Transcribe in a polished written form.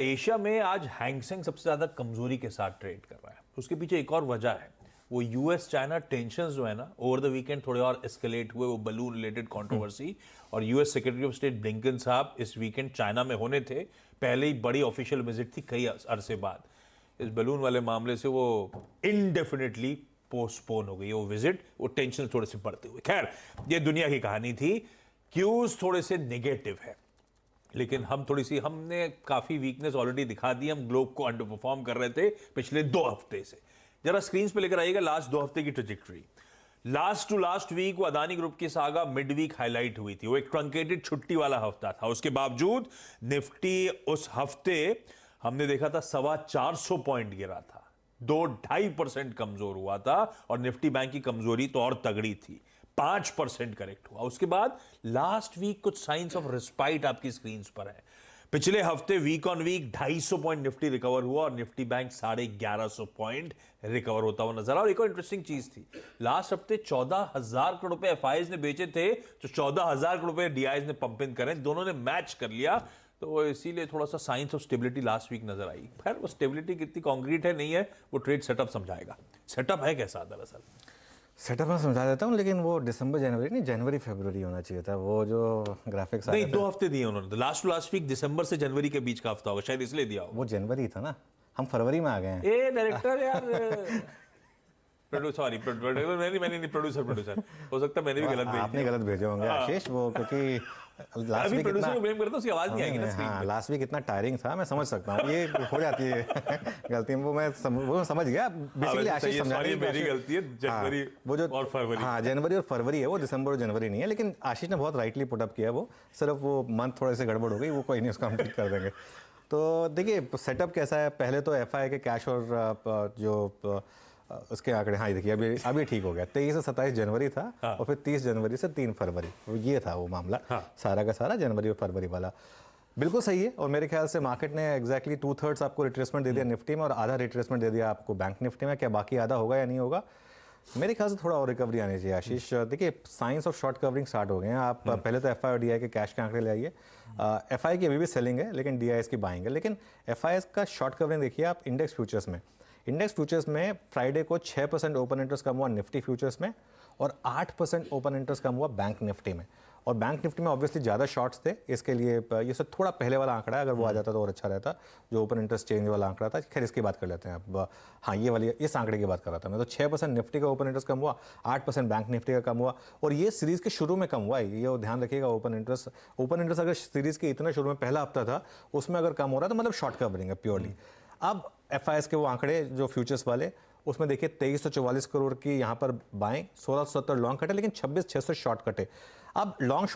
Asia में आज Hang Seng सबसे ज्यादा कमजोरी के साथ ट्रेड कर रहा है। उसके पीछे एक और वजह है, वो यूएस चाइना टेंशंस जो है ना, ओवर द वीकेंड थोड़े और एस्केलेट हुए। वो बलून रिलेटेड कंट्रोवर्सी, और US secretary of state Blinken साहब इस वीकेंड चाइना में होने थे। पहले ही बड़ी ऑफिशियल विजिट थी कई अरसे बाद। इस बलून वाले मामले से वो इनडेफिनेटली पोस्टपोन हो गई वो विजिट, वो टेंशन थोड़े से बढ़ते हुए। खैर, ये दुनिया की कहानी थी। क्यूज थोड़े से नेगेटिव है, लेकिन हमने काफी वीकनेस ऑलरेडी दिखा दी। हम ग्लोब को अंडर परफॉर्म कर रहे थे पिछले 2 हफ्ते से। जरा स्क्रीन पे लेकर आइएगा लास्ट 2 हफ्ते की trajectory. Last two last week वो अदानी ग्रुप की सागा मिड वीक हाईलाइट हुई थी। वो एक ट्रंकेटेड छुट्टी वाला हफ्ता था। उसके बावजूद निफ्टी उस हफ्ते हमने देखा था 425 पॉइंट गिरा था, 2-2.5% कमजोर हुआ था। और निफ्टी बैंक की कमजोरी तो और तगड़ी थी, 5% करेक्ट हुआ। उसके बाद लास्ट वीक कुछ साइंस ऑफ रिस्पाइट आपकी स्क्रीन पर है। पिछले हफ्ते week on week 250 point Nifty recover हुआ और निफ्टी बैंक 1150 पॉइंट रिकवर होता हुआ नजर आ। और एक और इंटरेस्टिंग चीज थी, लास्ट हफ्ते 14,000 करोड़ रुपए एफआईज ने बेचे थे, तो 14,000 करोड़ रुपए डीआईज ने पंप इन करे, दोनों ने मैच कर लिया। तो इसीलिए थोड़ा सा signs of stability last week नजर आई। खैर, वो स्टेबिलिटी कितनी कॉन्क्रीट है नहीं है, वो ट्रेड सेटअप समझाएगा। सेटअप है कैसा दरअसल? सेटअप मैं समझा देता हूँ, लेकिन वो दिसंबर जनवरी नहीं, जनवरी फरवरी होना चाहिए था। वो जो ग्राफिक्स नहीं, 2 हफ्ते दिए उन्होंने। लास्ट टू लास्ट वीक दिसंबर से जनवरी के बीच का हफ्ता होगा, शायद इसलिए दिया होगा। वो जनवरी था ना, हम फरवरी में आ गए हैं। ए डायरेक्टर यार, प्रोड्यूसर हो सकता है मैंने भी गलत भेज आपने गलत भेजे होंगे आशीष, वो क्योंकि लास्ट वीक प्रोड्यूसर को ब्लेम करता हूं, उसकी आवाज नहीं आएगी ना स्क्रीन पे। लास्ट वीक इतना टायरिंग था, मैं समझ सकता हूँ, ये हो जाती है गलती। वो समझ गया बेसिकली। आशीष समझाने की मेरी गलती है। जनवरी वो जो और फरवरी, हाँ जनवरी और फरवरी है, वो दिसंबर और जनवरी नहीं है। लेकिन आशीष ने बहुत राइटली पुटअप किया, वो सिर्फ वो मंथ थोड़े से गड़बड़ हो गई, वो कोई नहीं, उसको हम ठीक कर देंगे। तो देखिए सेटअप कैसा है। पहले तो एफआई के कैश और जो उसके आंकड़े, हाँ ये देखिए अभी ठीक हो गया। 23 से 27 जनवरी था, हाँ। और फिर 30 जनवरी से 3 फरवरी, ये था वो मामला। हाँ। सारा का सारा जनवरी और फरवरी वाला बिल्कुल सही है। और मेरे ख्याल से मार्केट ने एग्जैक्टली 2/3 आपको रिट्रेसमेंट दे दिया निफ्टी में, और आधा रिट्रेसमेंट दे दिया आपको बैंक निफ्टी में। क्या बाकी आधा होगा या नहीं होगा? मेरे ख्याल से थोड़ा और रिकवरी आनी चाहिए आशीष। देखिए science of short covering start हो गए हैं। आप पहले तो एफआई और डीआई के कैश के आंकड़े ले आइए। एफआई की अभी भी सेलिंग है, लेकिन डीआई की बाइंग है। लेकिन एफआई का शॉर्ट कवरिंग देखिए आप इंडेक्स फ्यूचर्स में। इंडेक्स फ्यूचर्स में फ्राइडे को 6% ओपन इंटरेस्ट कम हुआ निफ्टी फ्यूचर्स में, और 8% ओपन इंटरेस्ट कम हुआ बैंक निफ्टी में। और बैंक निफ्टी में ऑब्वियसली ज़्यादा शॉर्ट्स थे, इसके लिए ये सब थोड़ा पहले वाला आंकड़ा है, अगर वो आ जाता तो और अच्छा रहता, जो ओपन इंटरेस्ट चेंज वाला आंकड़ा था। खैर इसकी बात कर लेते हैं अब। हाँ, ये वाली इस आंकड़े की बात कर रहा था मैं। तो 6% निफ्टी का ओपन इंटरेस्ट कम हुआ, 8% बैंक निफ्टी का कम हुआ, और ये सीरीज़ के शुरू में कम हुआ है। ये ध्यान रखिएगा, ओपन इंटरेस्ट अगर सीरीज़ के इतना शुरू में पहला हफ्ता था, उसमें अगर कम हो रहा है तो मतलब शॉर्ट कवरिंग है प्योरली। अब एफआईएस के वो आंकड़े जो फ्यूचर्स वाले, उसमें देखिए 2344 करोड़ की यहाँ पर बाएं, 1670 लॉन्ग कटे, लेकिन 26,600 शॉर्ट कटे। अब लॉन्ग